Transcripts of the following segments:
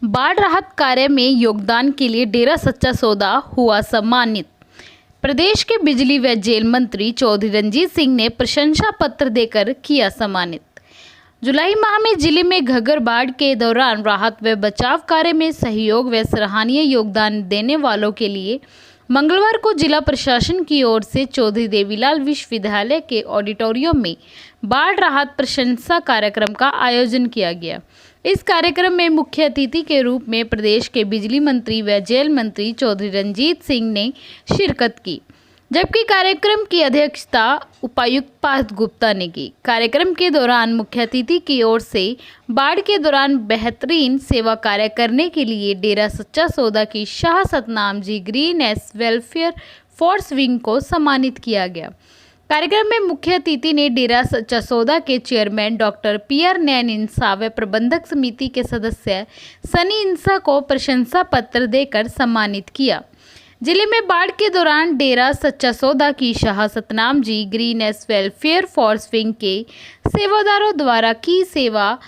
बाढ़ राहत कार्य में योगदान के लिए डेरा सच्चा सौदा हुआ सम्मानित। प्रदेश के बिजली व जेल मंत्री चौधरी रणजीत सिंह ने प्रशंसा पत्र देकर किया सम्मानित। जुलाई माह में जिले में घग्गर बाढ़ के दौरान राहत व बचाव कार्य में सहयोग व सराहनीय योगदान देने वालों के लिए मंगलवार को जिला प्रशासन की ओर से चौधरी देवीलाल विश्वविद्यालय के ऑडिटोरियम में बाढ़ राहत प्रशंसा कार्यक्रम का आयोजन किया गया। इस कार्यक्रम में मुख्य अतिथि के रूप में प्रदेश के बिजली मंत्री व जेल मंत्री चौधरी रणजीत सिंह ने शिरकत की, जबकि कार्यक्रम की अध्यक्षता उपायुक्त पार्थ गुप्ता ने की। कार्यक्रम के दौरान मुख्य अतिथि की ओर से बाढ़ के दौरान बेहतरीन सेवा कार्य करने के लिए डेरा सच्चा सौदा की Shah Satnam ji green S welfare force wing को सम्मानित किया गया। कार्यक्रम में मुख्य अतिथि ने डेरा सच्चा सौदा के चेयरमैन डॉक्टर पीआर नैन इंसा व प्रबंधक समिति के सदस्य सनी इंसा को प्रशंसा पत्र देकर सम्मानित किया। जिले में बाढ़ के दौरान डेरा सच्चा सौदा की Shah Satnam ji green S welfare force wing के सेवादारों द्वारा की सेवा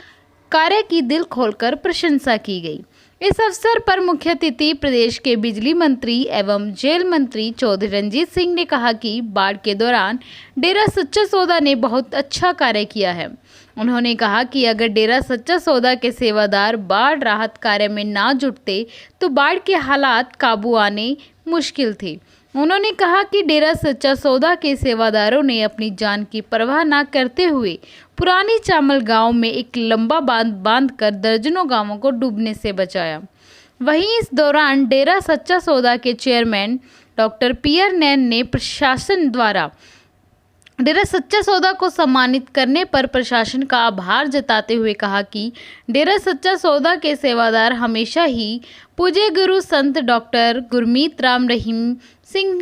कार्य की दिल खोलकर प्रशंसा की गई। इस अवसर पर मुख्य अतिथि प्रदेश के बिजली मंत्री एवं जेल मंत्री चौधरी रणजीत सिंह ने कहा कि बाढ़ के दौरान डेरा सच्चा सौदा ने बहुत अच्छा कार्य किया है। उन्होंने कहा कि अगर डेरा सच्चा सौदा के सेवादार बाढ़ राहत कार्य में ना जुटते तो बाढ़ के हालात काबू आने मुश्किल थे। उन्होंने कहा कि डेरा सच्चा सौदा के सेवादारों ने अपनी जान की परवाह न करते हुए पुरानी चामल गांव में एक लंबा बांध बांधकर दर्जनों गांवों को डूबने से बचाया। वहीं इस दौरान डेरा सच्चा सौदा के चेयरमैन डॉक्टर पीआर नैन ने प्रशासन द्वारा डेरा सच्चा सौदा को सम्मानित करने पर प्रशासन का आभार जताते हुए कहा कि डेरा सच्चा सौदा के सेवादार हमेशा ही पूज्य गुरु संत डॉक्टर गुरमीत राम रहीम सिंह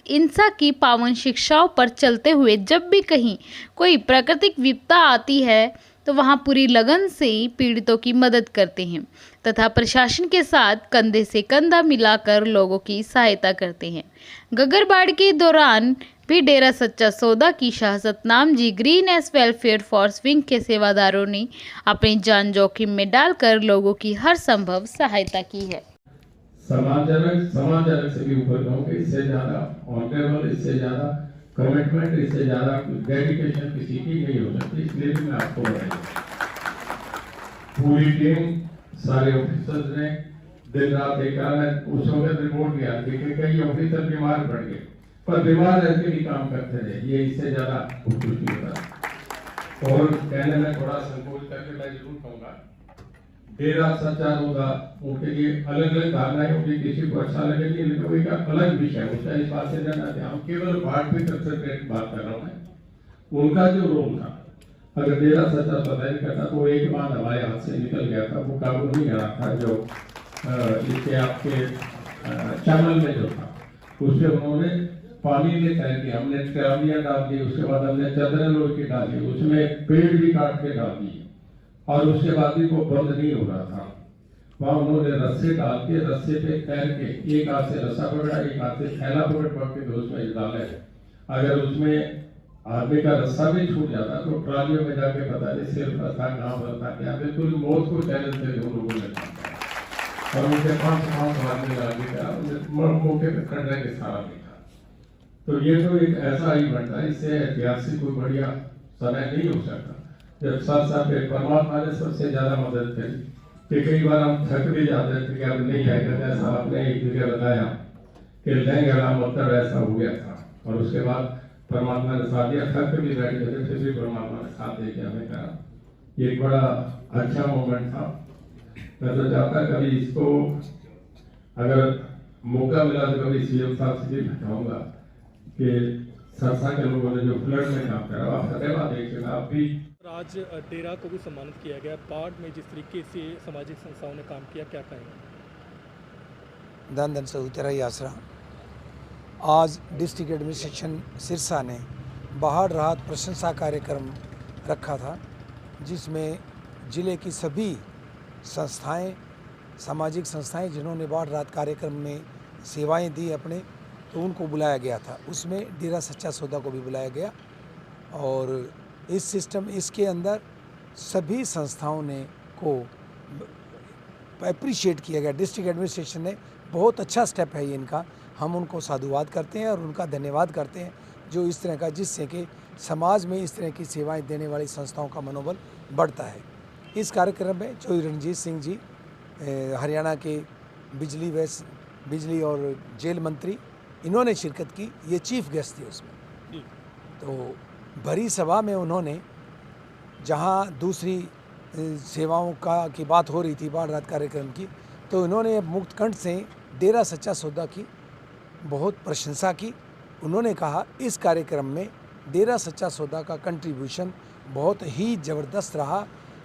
इंसा की पावन शिक्षाओं पर चलते हुए जब भी कहीं कोई प्राकृतिक विपदा आती है तो वहां पूरी लगन से पीड़ितों की मदद करते हैं तथा प्रशासन के साथ कंधे से कंधा मिलाकर लोगों की सहायता करते हैं। घग्गर बाढ़ के दौरान भी डेरा सच्चा सौदा की Shah Satnam ji green S welfare force wing के सेवादारों ने अपनी जान जोखिम में डालकर लोगों की हर संभव सहायता की है। समाजजनक से भी ऊपर कहूँगा, इससे ज्यादा ऑनरेबल, इससे ज्यादा कमिटमेंट, इससे ज्यादा डेडिकेशन किसी की नहीं हो सकती। इसलिए भी मैं आपको बताऊँ, पूरी टीम, सारे ऑफिसर्स ने दिन रात देखा। मैं उस वक्त रिपोर्ट लिया कि कई ऑफिसर बीमार पड़ गए, पर बीमार रह के भी काम करते रहे। ये इससे ज्यादा खुश नहीं होता। और कहने में थोड़ा संकोच करके मैं जरूर कहूँगा, डेरा सच्चा सौदा उनके लिए अलग अलग धारणाएं होगी, किसी को अच्छा लगेगी, लेकिन वो एक अलग विषय है। उसका इस बात से जानना चाहिए, हम केवल बाढ़ पे कंसंट्रेट बात कर रहा हूँ मैं। उनका जो रोल था, अगर डेरा सच्चा सौदा नहीं करता तो एक बार हमारे हाथ से निकल गया था, वो काबू नहीं आ रहा था। जो इसके आपके चावल में जो था, उससे उन्होंने पानी में तैर के हमने ट्रालियां डाल दी, उसके बाद हमने चादरें लोहे की डाली, उसमें पेड़ भी काट के डाल दिए और उसके बाद भी वो बंद नहीं हो रहा था। वहां उन्होंने रस्से डाल के, रस्से पे तैर के, एक हाथ से रस्सा पकड़ा, एक हाथ से थैला पकड़ के उसमें डाले। अगर उसमें आदमी का रस्सा भी छूट जाता तो ट्रालियों में जाके पता नहीं सिर्फ रस्सा कहाँ बनता क्या, बिल्कुल मौत को चैलेंज थे उन लोगों ने। और उनके 5 आदमी मौके पे करने के सारा नहीं था। तो ये तो एक ऐसा ही बनता है, इससे ऐतिहासिक कोई बढ़िया समय नहीं हो सकता। जब साथ पे परमात्मा ने सबसे ज्यादा मदद करी कि कई बार हम थक भी जाते थे कि अब नहीं आएगा, जैसा आपने एक जगह बताया कि लहंगा मतलब ऐसा हो गया था। और उसके बाद परमात्मा ने साथ दिया, थक भी बैठे थे, फिर भी परमात्मा ने साथ दे के हमें कहा। ये एक बड़ा अच्छा मोमेंट था। मैं तो चाहता कभी इसको अगर मौका मिला तो कभी सीएम साहब से भी बताऊंगा कि सरसा के लोगों ने जो फ्लड में काम करा, आप सदैव देखिएगा। आप भी आज डेरा को भी सम्मानित किया गया। बाढ़ में जिस तरीके से सामाजिक संस्थाओं ने काम किया, क्या कहेंगे? धन धन सऊ तेरा ही आसरा। आज डिस्ट्रिक्ट एडमिनिस्ट्रेशन सिरसा ने बाढ़ राहत प्रशंसा कार्यक्रम रखा था, जिसमें ज़िले की सभी संस्थाएं, सामाजिक संस्थाएं जिन्होंने बाढ़ राहत कार्यक्रम में सेवाएं दी अपने, तो उनको बुलाया गया था। उसमें डेरा सच्चा सौदा को भी बुलाया गया। और इसके अंदर सभी संस्थाओं ने को अप्रिशिएट किया गया। डिस्ट्रिक्ट एडमिनिस्ट्रेशन ने बहुत अच्छा स्टेप है ये इनका, हम उनको साधुवाद करते हैं और उनका धन्यवाद करते हैं जो इस तरह का, जिससे कि समाज में इस तरह की सेवाएं देने वाली संस्थाओं का मनोबल बढ़ता है। इस कार्यक्रम में चौधरी रणजीत सिंह जी हरियाणा के बिजली और जेल मंत्री, इन्होंने शिरकत की, ये चीफ गेस्ट थे उसमें। जी। तो भरी सभा में उन्होंने, जहां दूसरी सेवाओं की बात हो रही थी बाढ़ राहत कार्यक्रम की, तो इन्होंने मुक्त कंठ से डेरा सच्चा सौदा की बहुत प्रशंसा की। उन्होंने कहा इस कार्यक्रम में डेरा सच्चा सौदा का कंट्रीब्यूशन बहुत ही ज़बरदस्त रहा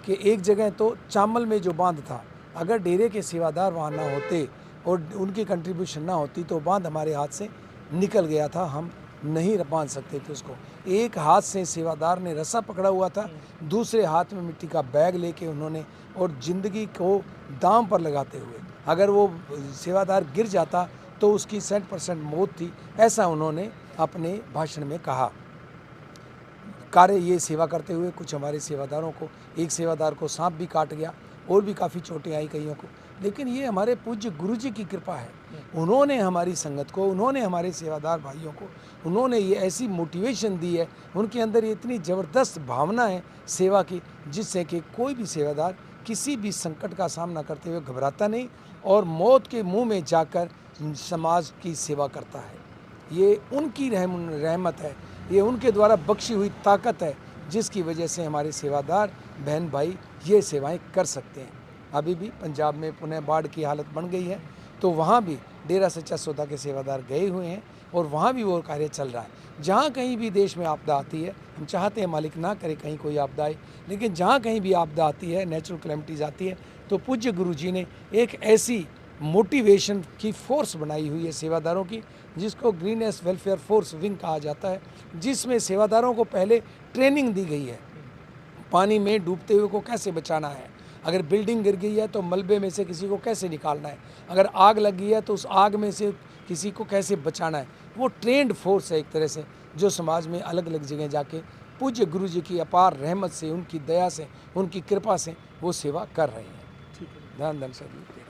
कि एक जगह तो चामल में जो बांध था, अगर डेरे के सेवादार वहाँ ना होते और उनकी कंट्रीब्यूशन ना होती तो बांध हमारे हाथ से निकल गया था, हम नहीं बांध सकते थे उसको। एक हाथ से सेवादार ने रस्सा पकड़ा हुआ था, दूसरे हाथ में मिट्टी का बैग लेके उन्होंने, और ज़िंदगी को दांव पर लगाते हुए, अगर वो सेवादार गिर जाता तो उसकी 100% मौत थी, ऐसा उन्होंने अपने भाषण में कहा। कार्य ये सेवा करते हुए कुछ हमारे सेवादारों को, एक सेवादार को सांप भी काट गया और भी काफ़ी चोटें आई कईयों को, लेकिन ये हमारे पूज्य गुरुजी की कृपा है। उन्होंने हमारी संगत को, उन्होंने हमारे सेवादार भाइयों को, उन्होंने ये ऐसी मोटिवेशन दी है, उनके अंदर ये इतनी ज़बरदस्त भावना है सेवा की, जिससे कि कोई भी सेवादार किसी भी संकट का सामना करते हुए घबराता नहीं और मौत के मुंह में जाकर समाज की सेवा करता है। ये उनकी रहमत है, ये उनके द्वारा बख्शी हुई ताकत है, जिसकी वजह से हमारे सेवादार बहन भाई ये सेवाएं कर सकते हैं। अभी भी पंजाब में पुनः बाढ़ की हालत बन गई है, तो वहाँ भी डेरा सच्चा सौदा के सेवादार गए हुए हैं और वहाँ भी वो कार्य चल रहा है। जहाँ कहीं भी देश में आपदा आती है, हम चाहते हैं मालिक ना करे कहीं कोई आपदा आए, लेकिन जहाँ कहीं भी आपदा आती है, नेचुरल कैलेमिटीज़ आती है, तो पूज्य गुरुजी ने एक ऐसी मोटिवेशन की फोर्स बनाई हुई है सेवादारों की, जिसको ग्रीनेस वेलफेयर फोर्स विंग कहा जाता है, जिसमें सेवादारों को पहले ट्रेनिंग दी गई है, पानी में डूबते हुए को कैसे बचाना है, अगर बिल्डिंग गिर गई है तो मलबे में से किसी को कैसे निकालना है, अगर आग लगी है तो उस आग में से किसी को कैसे बचाना है। वो ट्रेंड फोर्स है एक तरह से, जो समाज में अलग अलग जगह जाके पूज्य गुरु जी की अपार रहमत से, उनकी दया से, उनकी कृपा से वो सेवा कर रहे हैं। ठीक है। धन धन सर।